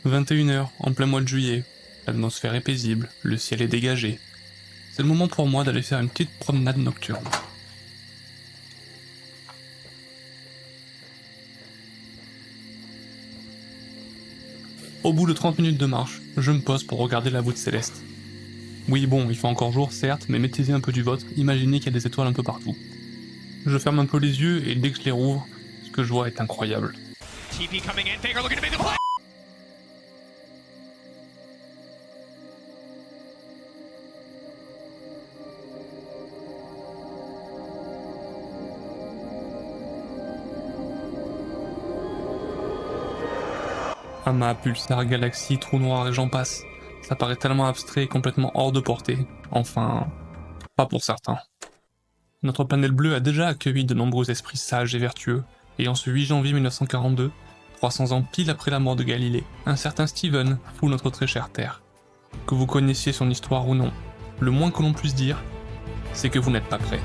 21h, en plein mois de juillet. L'atmosphère est paisible, le ciel est dégagé. C'est le moment pour moi d'aller faire une petite promenade nocturne. Au bout de 30 minutes de marche, je me pose pour regarder la voûte céleste. Oui bon, il fait encore jour certes, mais mettez-y un peu du vôtre, imaginez qu'il y a des étoiles un peu partout. Je ferme un peu les yeux et dès que je les rouvre, ce que je vois est incroyable. TP coming in, Faker looking to make the play. Amas, pulsar, galaxie, trou noir et j'en passe. Ça paraît tellement abstrait et complètement hors de portée. Enfin, pas pour certains. Notre planète bleue a déjà accueilli de nombreux esprits sages et vertueux, et en ce 8 janvier 1942, 300 ans pile après la mort de Galilée, un certain Steven fout notre très chère Terre. Que vous connaissiez son histoire ou non, le moins que l'on puisse dire, c'est que vous n'êtes pas prêt.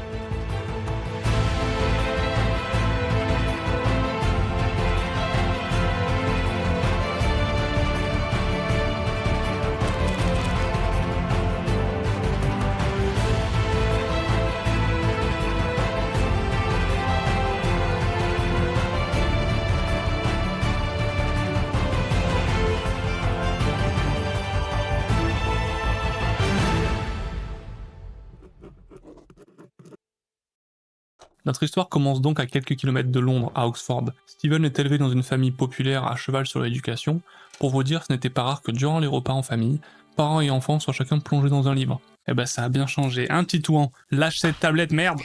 Notre histoire commence donc à quelques kilomètres de Londres, à Oxford. Steven est élevé dans une famille populaire à cheval sur l'éducation. Pour vous dire, ce n'était pas rare que durant les repas en famille, parents et enfants soient chacun plongés dans un livre. Eh ben ça a bien changé, hein Titouan? Lâche cette tablette, merde!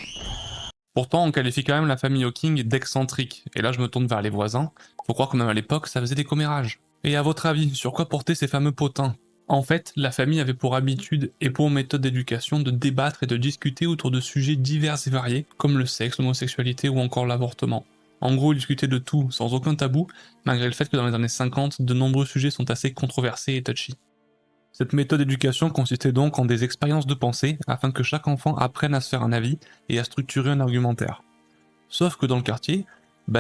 Pourtant, on qualifie quand même la famille Hawking d'excentrique, et là je me tourne vers les voisins. Faut croire que même à l'époque, ça faisait des commérages. Et à votre avis, sur quoi portaient ces fameux potins? En fait, la famille avait pour habitude et pour méthode d'éducation de débattre et de discuter autour de sujets divers et variés, comme le sexe, l'homosexualité ou encore l'avortement. En gros, ils discutaient de tout, sans aucun tabou, malgré le fait que dans les années 50, de nombreux sujets sont assez controversés et touchy. Cette méthode d'éducation consistait donc en des expériences de pensée, afin que chaque enfant apprenne à se faire un avis et à structurer un argumentaire. Sauf que dans le quartier,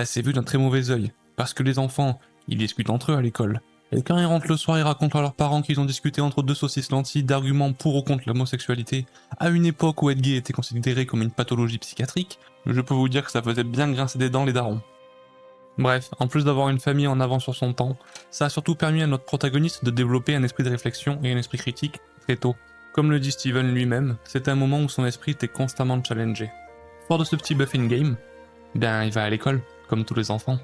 c'est vu d'un très mauvais œil, parce que les enfants, ils discutent entre eux à l'école. Et quand ils rentrent le soir, ils racontent à leurs parents qu'ils ont discuté entre deux saucisses lentilles d'arguments pour ou contre l'homosexualité, à une époque où être gay était considéré comme une pathologie psychiatrique, je peux vous dire que ça faisait bien grincer des dents les darons. Bref, en plus d'avoir une famille en avance sur son temps, ça a surtout permis à notre protagoniste de développer un esprit de réflexion et un esprit critique très tôt. Comme le dit Steven lui-même, c'était un moment où son esprit était constamment challengé. Fort de ce petit buff in-game, il va à l'école, comme tous les enfants.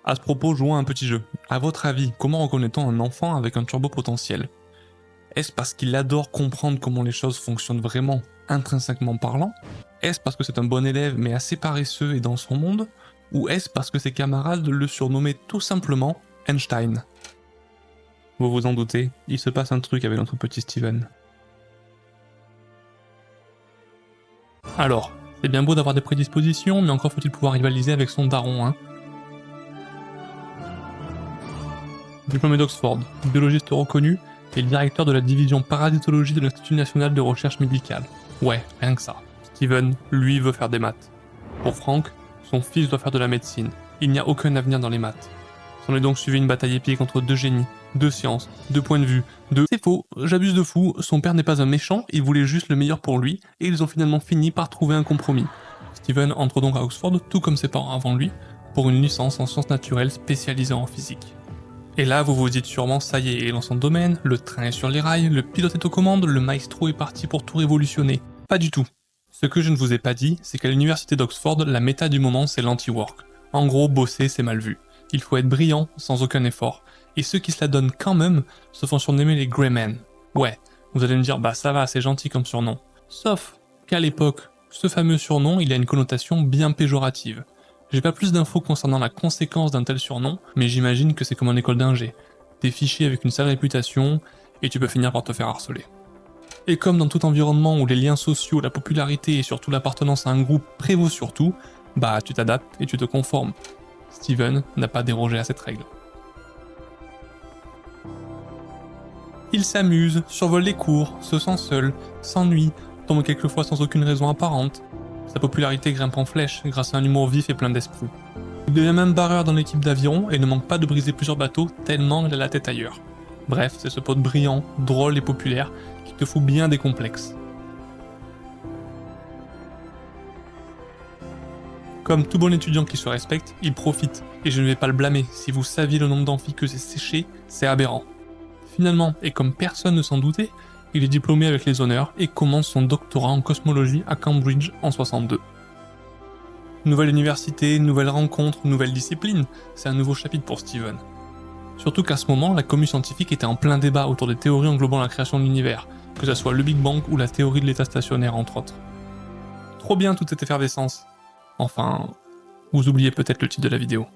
À ce propos, jouons à un petit jeu. À votre avis, comment reconnaît-on un enfant avec un turbo potentiel? Est-ce parce qu'il adore comprendre comment les choses fonctionnent vraiment, intrinsèquement parlant? Est-ce parce que c'est un bon élève mais assez paresseux et dans son monde? Ou est-ce parce que ses camarades le surnommaient tout simplement Einstein? Vous vous en doutez, il se passe un truc avec notre petit Steven. Alors, c'est bien beau d'avoir des prédispositions, mais encore faut-il pouvoir rivaliser avec son daron, hein? Diplômé d'Oxford, biologiste reconnu et le directeur de la division parasitologie de l'Institut national de recherche médicale. Ouais, rien que ça. Steven, lui, veut faire des maths. Pour Frank, son fils doit faire de la médecine. Il n'y a aucun avenir dans les maths. S'en est donc suivi une bataille épique entre deux génies, deux sciences, deux points de vue, deux... C'est faux, j'abuse de fou, son père n'est pas un méchant, il voulait juste le meilleur pour lui, et ils ont finalement fini par trouver un compromis. Steven entre donc à Oxford, tout comme ses parents avant lui, pour une licence en sciences naturelles spécialisée en physique. Et là, vous vous dites sûrement, ça y est, il est dans son domaine, le train est sur les rails, le pilote est aux commandes, le maestro est parti pour tout révolutionner. Pas du tout. Ce que je ne vous ai pas dit, c'est qu'à l'université d'Oxford, la méta du moment, c'est l'anti-work. En gros, bosser, c'est mal vu. Il faut être brillant, sans aucun effort. Et ceux qui se la donnent quand même, se font surnommer les Greymen. Ouais, vous allez me dire, ça va, c'est gentil comme surnom. Sauf qu'à l'époque, ce fameux surnom, il a une connotation bien péjorative. J'ai pas plus d'infos concernant la conséquence d'un tel surnom, mais j'imagine que c'est comme en école d'ingé. T'es fiché avec une sale réputation, et tu peux finir par te faire harceler. Et comme dans tout environnement où les liens sociaux, la popularité et surtout l'appartenance à un groupe prévaut sur tout, tu t'adaptes et tu te conformes. Steven n'a pas dérogé à cette règle. Il s'amuse, survole les cours, se sent seul, s'ennuie, tombe quelquefois sans aucune raison apparente. Sa popularité grimpe en flèche grâce à un humour vif et plein d'esprit. Il devient même barreur dans l'équipe d'aviron et ne manque pas de briser plusieurs bateaux tellement il a la tête ailleurs. Bref, c'est ce pote brillant, drôle et populaire qui te fout bien des complexes. Comme tout bon étudiant qui se respecte, il profite, et je ne vais pas le blâmer, si vous saviez le nombre d'amphis que c'est séché, c'est aberrant. Finalement, et comme personne ne s'en doutait, il est diplômé avec les honneurs et commence son doctorat en cosmologie à Cambridge en 62. Nouvelle université, nouvelle rencontre, nouvelle discipline, c'est un nouveau chapitre pour Steven. Surtout qu'à ce moment, la commu scientifique était en plein débat autour des théories englobant la création de l'univers, que ce soit le Big Bang ou la théorie de l'état stationnaire entre autres. Trop bien toute cette effervescence. Enfin, vous oubliez peut-être le titre de la vidéo.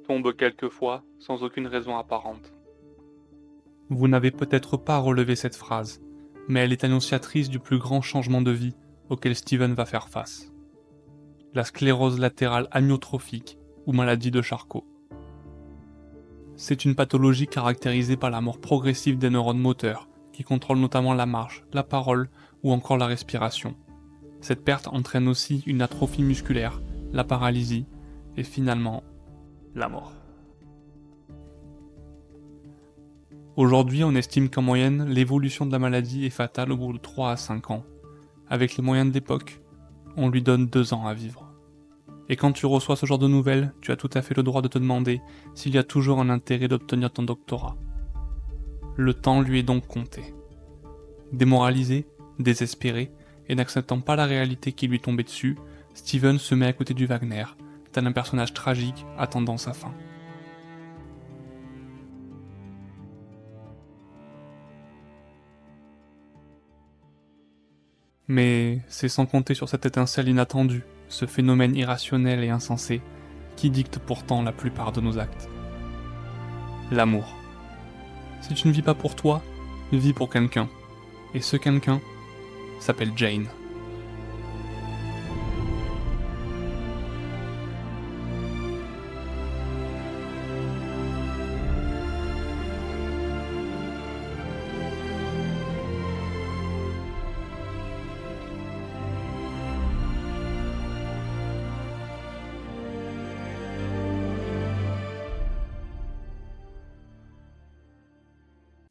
Tombe quelquefois sans aucune raison apparente. Vous n'avez peut-être pas relevé cette phrase, mais elle est annonciatrice du plus grand changement de vie auquel Steven va faire face. La sclérose latérale amyotrophique ou maladie de Charcot. C'est une pathologie caractérisée par la mort progressive des neurones moteurs, qui contrôlent notamment la marche, la parole ou encore la respiration. Cette perte entraîne aussi une atrophie musculaire, la paralysie et finalement la mort. Aujourd'hui, on estime qu'en moyenne, l'évolution de la maladie est fatale au bout de 3 à 5 ans. Avec les moyens de l'époque, on lui donne 2 ans à vivre. Et quand tu reçois ce genre de nouvelles, tu as tout à fait le droit de te demander s'il y a toujours un intérêt d'obtenir ton doctorat. Le temps lui est donc compté. Démoralisé, désespéré, et n'acceptant pas la réalité qui lui tombait dessus, Steven se met à côté du Wagner, tel un personnage tragique attendant sa fin. Mais c'est sans compter sur cette étincelle inattendue, ce phénomène irrationnel et insensé, qui dicte pourtant la plupart de nos actes. L'amour. Si tu ne vis pas pour toi, vis pour quelqu'un. Et ce quelqu'un s'appelle Jane.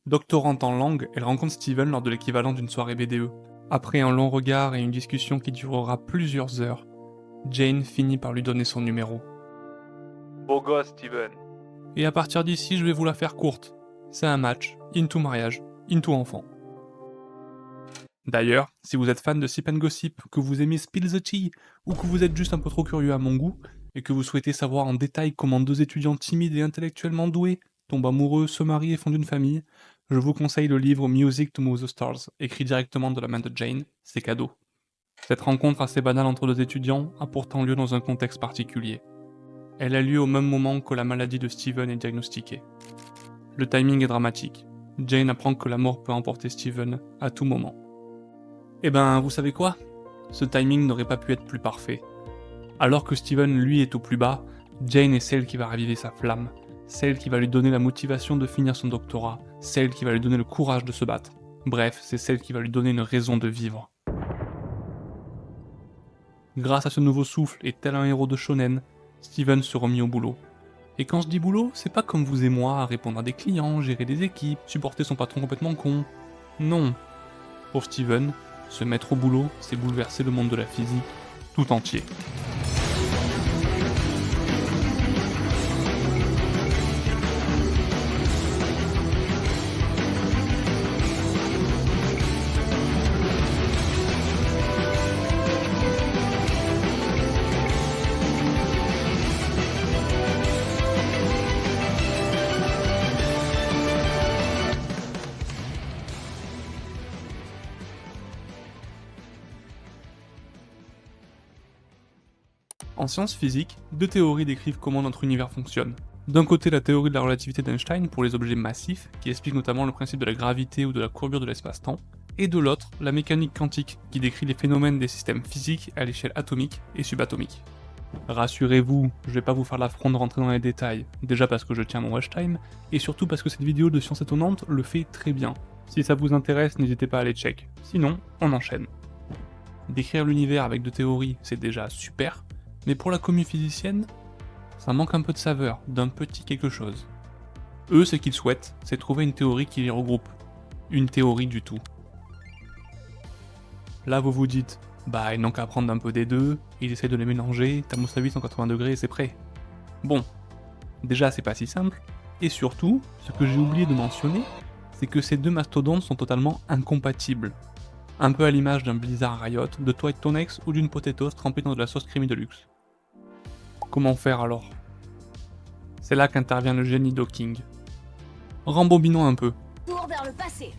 Doctorante en langue, elle rencontre Steven lors de l'équivalent d'une soirée BDE. Après un long regard et une discussion qui durera plusieurs heures, Jane finit par lui donner son numéro. Beau gosse, Steven. Et à partir d'ici, je vais vous la faire courte. C'est un match, into mariage, into enfant. D'ailleurs, si vous êtes fan de Sip and Gossip, que vous aimez Spill the Tea, ou que vous êtes juste un peu trop curieux à mon goût, et que vous souhaitez savoir en détail comment 2 étudiants timides et intellectuellement doués tombent amoureux, se marient et fondent une famille, je vous conseille le livre Music to Move the Stars, écrit directement de la main de Jane, c'est cadeau. Cette rencontre assez banale entre 2 étudiants a pourtant lieu dans un contexte particulier. Elle a lieu au même moment que la maladie de Steven est diagnostiquée. Le timing est dramatique. Jane apprend que la mort peut emporter Steven à tout moment. Eh ben, vous savez quoi ? Ce timing n'aurait pas pu être plus parfait. Alors que Steven, lui, est au plus bas, Jane est celle qui va raviver sa flamme, celle qui va lui donner la motivation de finir son doctorat, celle qui va lui donner le courage de se battre. Bref, c'est celle qui va lui donner une raison de vivre. Grâce à ce nouveau souffle et tel un héros de shonen, Steven se remet au boulot. Et quand je dis boulot, c'est pas comme vous et moi à répondre à des clients, gérer des équipes, supporter son patron complètement con. Non. Pour Steven, se mettre au boulot, c'est bouleverser le monde de la physique tout entier. sciences physiques, deux théories décrivent comment notre univers fonctionne. D'un côté, la théorie de la relativité d'Einstein pour les objets massifs, qui explique notamment le principe de la gravité ou de la courbure de l'espace-temps, et de l'autre, la mécanique quantique, qui décrit les phénomènes des systèmes physiques à l'échelle atomique et subatomique. Rassurez-vous, je vais pas vous faire l'affront de rentrer dans les détails, déjà parce que je tiens mon watch time, et surtout parce que cette vidéo de Science Étonnante le fait très bien. Si ça vous intéresse, n'hésitez pas à aller check, sinon, on enchaîne. Décrire l'univers avec deux théories, c'est déjà super, mais pour la commu physicienne, ça manque un peu de saveur, d'un petit quelque chose. Eux, ce qu'ils souhaitent, c'est trouver une théorie qui les regroupe. Une théorie du tout. Là, vous vous dites, bah, ils n'ont qu'à prendre un peu des deux, ils essaient de les mélanger, thermostat 180 degrés et c'est prêt. Bon, déjà, c'est pas si simple, et surtout, ce que j'ai oublié de mentionner, c'est que ces deux mastodontes sont totalement incompatibles. Un peu à l'image d'un Blizzard Riot, de Twilight Tonex ou d'une Potatoes trempée dans de la sauce creamy de luxe. Comment faire alors? C'est là qu'intervient le génie d'Hawking. Rembobinons un peu. Tour vers le passé.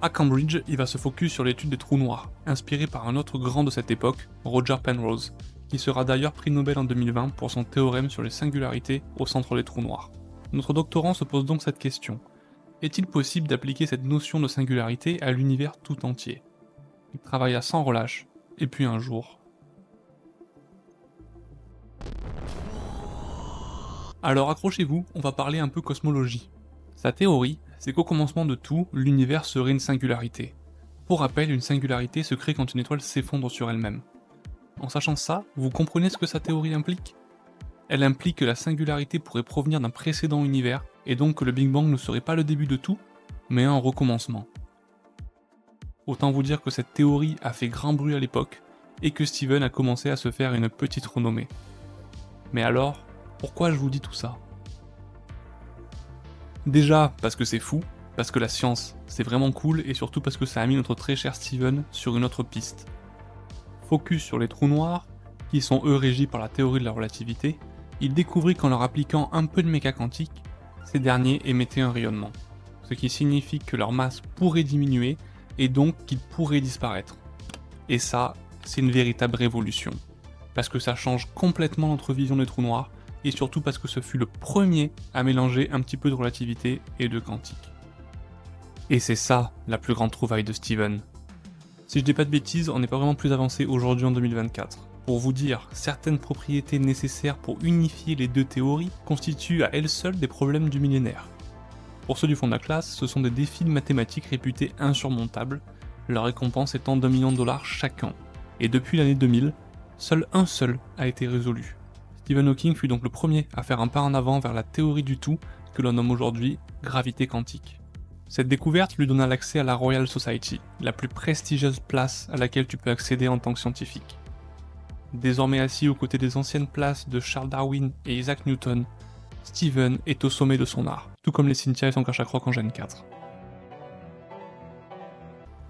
À Cambridge, il va se focus sur l'étude des trous noirs, inspiré par un autre grand de cette époque, Roger Penrose, qui sera d'ailleurs prix Nobel en 2020 pour son théorème sur les singularités au centre des trous noirs. Notre doctorant se pose donc cette question. Est-il possible d'appliquer cette notion de singularité à l'univers tout entier? Il travailla sans relâche, et puis un jour... Alors accrochez-vous, on va parler un peu cosmologie. Sa théorie, c'est qu'au commencement de tout, l'univers serait une singularité. Pour rappel, une singularité se crée quand une étoile s'effondre sur elle-même. En sachant ça, vous comprenez ce que sa théorie implique? Elle implique que la singularité pourrait provenir d'un précédent univers, et donc que le Big Bang ne serait pas le début de tout, mais un recommencement. Autant vous dire que cette théorie a fait grand bruit à l'époque, et que Steven a commencé à se faire une petite renommée. Mais alors, pourquoi je vous dis tout ça? Déjà parce que c'est fou, parce que la science c'est vraiment cool et surtout parce que ça a mis notre très cher Steven sur une autre piste. Focus sur les trous noirs, qui sont eux régis par la théorie de la relativité, il découvrit qu'en leur appliquant un peu de méca quantique, ces derniers émettaient un rayonnement, ce qui signifie que leur masse pourrait diminuer et donc qu'ils pourraient disparaître. Et ça, c'est une véritable révolution, parce que ça change complètement notre vision des trous noirs, et surtout parce que ce fut le premier à mélanger un petit peu de relativité et de quantique. Et c'est ça la plus grande trouvaille de Steven. Si je dis pas de bêtises, on n'est pas vraiment plus avancé aujourd'hui en 2024. Pour vous dire, certaines propriétés nécessaires pour unifier les deux théories constituent à elles seules des problèmes du millénaire. Pour ceux du fond de la classe, ce sont des défis mathématiques réputés insurmontables, leur récompense étant d'1 million de dollars chacun. Et depuis l'année 2000, seul un a été résolu. Stephen Hawking fut donc le premier à faire un pas en avant vers la théorie du tout que l'on nomme aujourd'hui gravité quantique. Cette découverte lui donna l'accès à la Royal Society, la plus prestigieuse place à laquelle tu peux accéder en tant que scientifique. Désormais assis aux côtés des anciennes places de Charles Darwin et Isaac Newton, Stephen est au sommet de son art, tout comme les Cynthia et son cache-croc en Gen 4.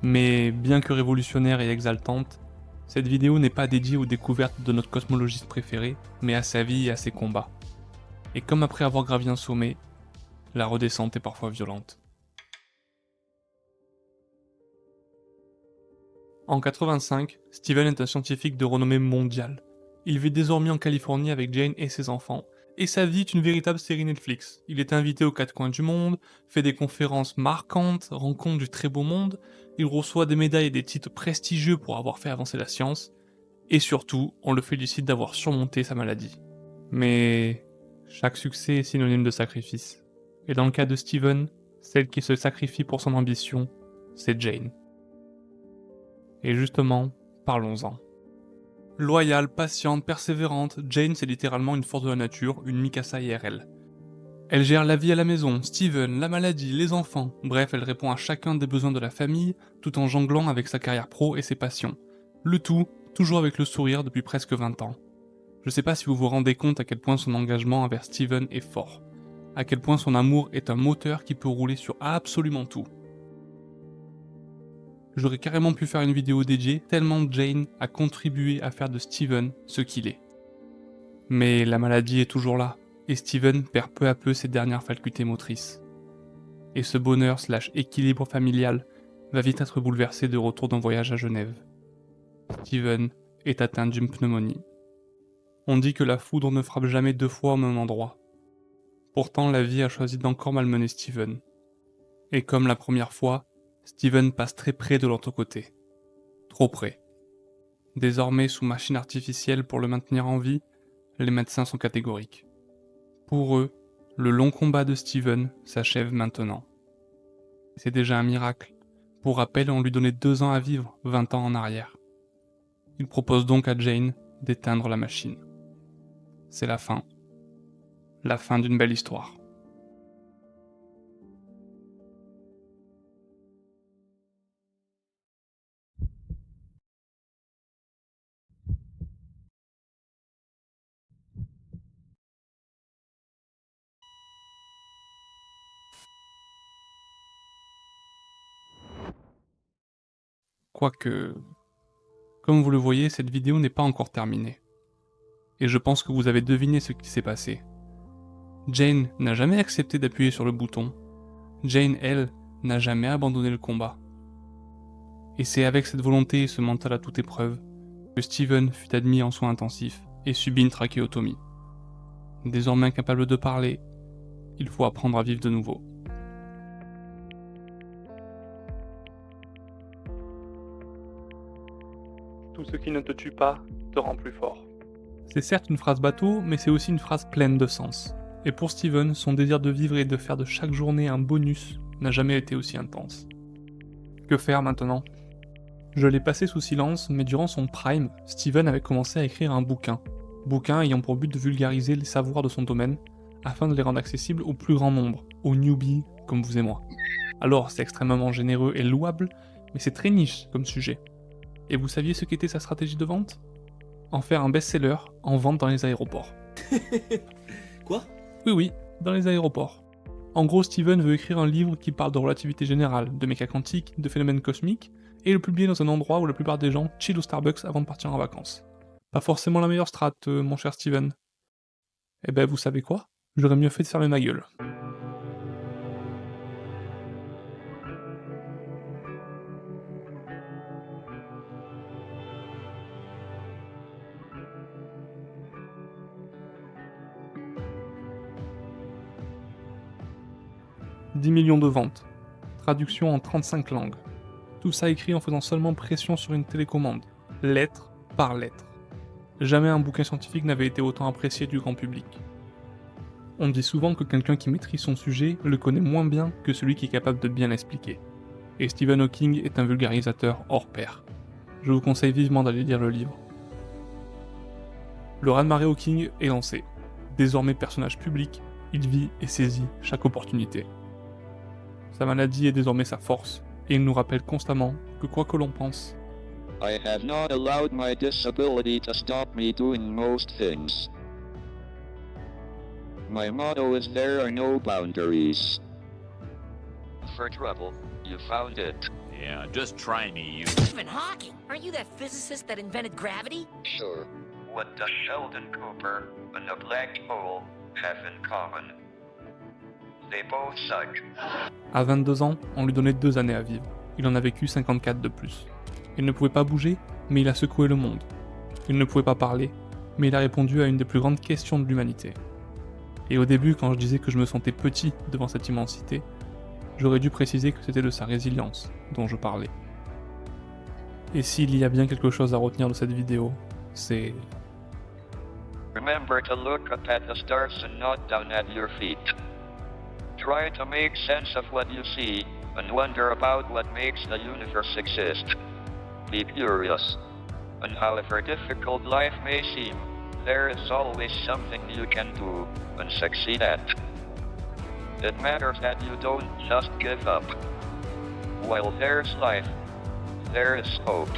Mais bien que révolutionnaire et exaltante, cette vidéo n'est pas dédiée aux découvertes de notre cosmologiste préféré, mais à sa vie et à ses combats. Et comme après avoir gravi un sommet, la redescente est parfois violente. En 85, Steven est un scientifique de renommée mondiale. Il vit désormais en Californie avec Jane et ses enfants, et sa vie est une véritable série Netflix. Il est invité aux quatre coins du monde, fait des conférences marquantes, rencontre du très beau monde, il reçoit des médailles et des titres prestigieux pour avoir fait avancer la science, et surtout, on le félicite d'avoir surmonté sa maladie. Mais chaque succès est synonyme de sacrifice. Et dans le cas de Steven, celle qui se sacrifie pour son ambition, c'est Jane. Et justement, parlons-en. Loyale, patiente, persévérante, Jane c'est littéralement une force de la nature, une Mikasa IRL. Elle gère la vie à la maison, Steven, la maladie, les enfants, bref, elle répond à chacun des besoins de la famille, tout en jonglant avec sa carrière pro et ses passions. Le tout, toujours avec le sourire depuis presque 20 ans. Je sais pas si vous vous rendez compte à quel point son engagement envers Steven est fort, à quel point son amour est un moteur qui peut rouler sur absolument tout. J'aurais carrément pu faire une vidéo dédiée tellement Jane a contribué à faire de Steven ce qu'il est. Mais la maladie est toujours là, et Steven perd peu à peu ses dernières facultés motrices. Et ce bonheur/équilibre familial va vite être bouleversé de retour d'un voyage à Genève. Steven est atteint d'une pneumonie. On dit que la foudre ne frappe jamais 2 fois au même endroit. Pourtant, la vie a choisi d'encore malmener Steven. Et comme la première fois, Steven passe très près de l'autre côté. Trop près. Désormais sous machine artificielle pour le maintenir en vie, les médecins sont catégoriques. Pour eux, le long combat de Steven s'achève maintenant. C'est déjà un miracle. Pour rappel, on lui donnait 2 ans à vivre, 20 ans en arrière. Il propose donc à Jane d'éteindre la machine. C'est la fin. La fin d'une belle histoire. Quoique, comme vous le voyez, cette vidéo n'est pas encore terminée. Et je pense que vous avez deviné ce qui s'est passé. Jane n'a jamais accepté d'appuyer sur le bouton. Jane, elle, n'a jamais abandonné le combat. Et c'est avec cette volonté et ce mental à toute épreuve que Steven fut admis en soins intensifs et subit une trachéotomie. Désormais incapable de parler, il faut apprendre à vivre de nouveau. Tout ce qui ne te tue pas te rend plus fort. C'est certes une phrase bateau, mais c'est aussi une phrase pleine de sens. Et pour Steven, son désir de vivre et de faire de chaque journée un bonus n'a jamais été aussi intense. Que faire maintenant ? Je l'ai passé sous silence, mais durant son prime, Steven avait commencé à écrire un bouquin ayant pour but de vulgariser les savoirs de son domaine, afin de les rendre accessibles au plus grand nombre, aux newbies comme vous et moi. Alors c'est extrêmement généreux et louable, mais c'est très niche comme sujet. Et vous saviez ce qu'était sa stratégie de vente ? En faire un best-seller en vente dans les aéroports. Quoi ? Oui, dans les aéroports. En gros, Steven veut écrire un livre qui parle de relativité générale, de méca quantique, de phénomènes cosmiques, et le publier dans un endroit où la plupart des gens chill au Starbucks avant de partir en vacances. Pas forcément la meilleure strat, mon cher Steven. Eh ben, vous savez quoi ? J'aurais mieux fait de fermer ma gueule. « 10 millions de ventes. Traduction en 35 langues. Tout ça écrit en faisant seulement pression sur une télécommande, lettre par lettre. Jamais un bouquin scientifique n'avait été autant apprécié du grand public. On dit souvent que quelqu'un qui maîtrise son sujet le connaît moins bien que celui qui est capable de bien l'expliquer. Et Stephen Hawking est un vulgarisateur hors pair. Je vous conseille vivement d'aller lire le livre. Le raz-de-marée Hawking est lancé. Désormais personnage public, il vit et saisit chaque opportunité. Sa maladie est désormais sa force, et il nous rappelle constamment que quoi que l'on pense, I have not allowed my disability to stop me doing most things. My motto is there are no boundaries. For trouble, you found it. Yeah, just try me, you. Stephen Hawking, aren't you that physicist that invented gravity? Sure. What does Sheldon Cooper and a black hole have in common? They both suck. À 22 ans, on lui donnait 2 années à vivre. Il en a vécu 54 de plus. Il ne pouvait pas bouger, mais il a secoué le monde. Il ne pouvait pas parler, mais il a répondu à une des plus grandes questions de l'humanité. Et au début, quand je disais que je me sentais petit devant cette immensité, j'aurais dû préciser que c'était de sa résilience dont je parlais. Et s'il y a bien quelque chose à retenir de cette vidéo, c'est... Remember to look up at the stars and not down at your feet. Try to make sense of what you see and wonder about what makes the universe exist. Be curious. And however difficult life may seem, there is always something you can do and succeed at. It matters that you don't just give up. While there's life, there is hope.